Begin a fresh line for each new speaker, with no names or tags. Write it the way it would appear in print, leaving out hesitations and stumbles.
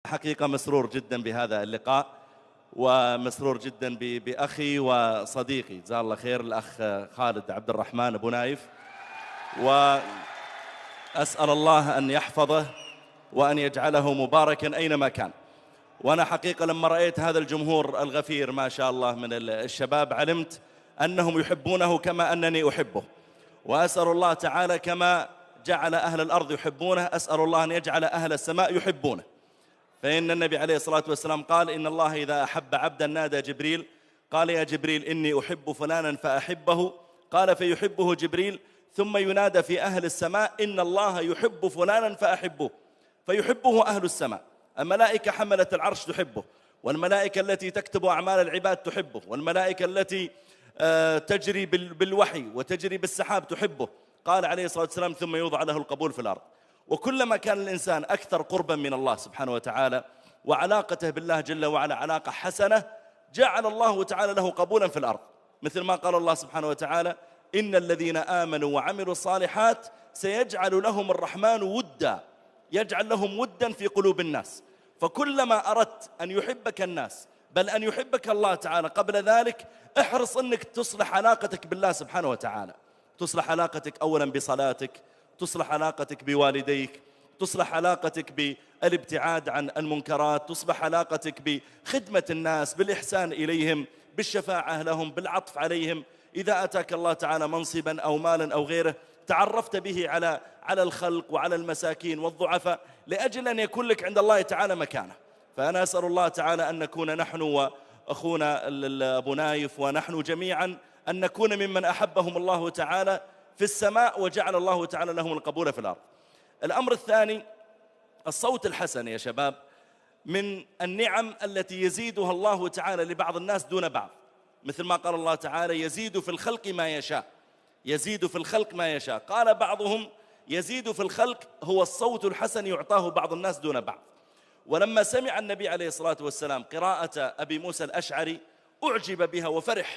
حقيقة مسرور جدا بهذا اللقاء، ومسرور جدا بأخي وصديقي جزاه الله خير الأخ خالد عبد الرحمن أبو نايف، وأسأل الله أن يحفظه وأن يجعله مباركا أينما كان. وأنا حقيقة لما رأيت هذا الجمهور الغفير ما شاء الله من الشباب علمت أنهم يحبونه كما أنني أحبه، وأسأل الله تعالى كما جعل أهل الأرض يحبونه أسأل الله أن يجعل أهل السماء يحبونه. فإن النبي عليه الصلاة والسلام قال إن الله إذا أحب عبدا نادى جبريل قال يا جبريل إني أحب فلانا فأحبه، قال فيحبه جبريل ثم ينادى في أهل السماء إن الله يحب فلانا فأحبه، فيحبه أهل السماء. الملائكة حملة العرش تحبه، والملائكة التي تكتب أعمال العباد تحبه، والملائكة التي تجري بالوحي وتجري بالسحاب تحبه. قال عليه الصلاة والسلام ثم يوضع له القبول في الأرض. وكلما كان الإنسان أكثر قربا من الله سبحانه وتعالى وعلاقته بالله جل وعلا علاقة حسنة جعل الله تعالى له قبولا في الأرض، مثل ما قال الله سبحانه وتعالى إن الذين آمنوا وعملوا الصالحات سيجعل لهم الرحمن ودا، يجعل لهم ودا في قلوب الناس. فكلما أردت أن يحبك الناس بل أن يحبك الله تعالى قبل ذلك احرص أنك تصلح علاقتك بالله سبحانه وتعالى، تصلح علاقتك أولا بصلاتك، تصلح علاقتك بوالديك، تصلح علاقتك بالابتعاد عن المنكرات، تصلح علاقتك بخدمة الناس، بالإحسان إليهم، بالشفاعة لهم، بالعطف عليهم. إذا أتاك الله تعالى منصبا أو مالا أو غيره تعرفت به على الخلق وعلى المساكين والضعفاء لأجل أن يكون لك عند الله تعالى مكانه. فأنا أسأل الله تعالى أن نكون نحن وأخونا أبو نايف ونحن جميعا أن نكون ممن أحبهم الله تعالى في السماء وجعل الله تعالى لهم القبول في الأرض. الأمر الثاني الصوت الحسن يا شباب من النعم التي يزيدها الله تعالى لبعض الناس دون بعض، مثل ما قال الله تعالى يزيد في الخلق ما يشاء، يزيد في الخلق ما يشاء. قال بعضهم يزيد في الخلق هو الصوت الحسن يعطاه بعض الناس دون بعض. ولما سمع النبي عليه الصلاة والسلام قراءة أبي موسى الأشعري أعجب بها وفرح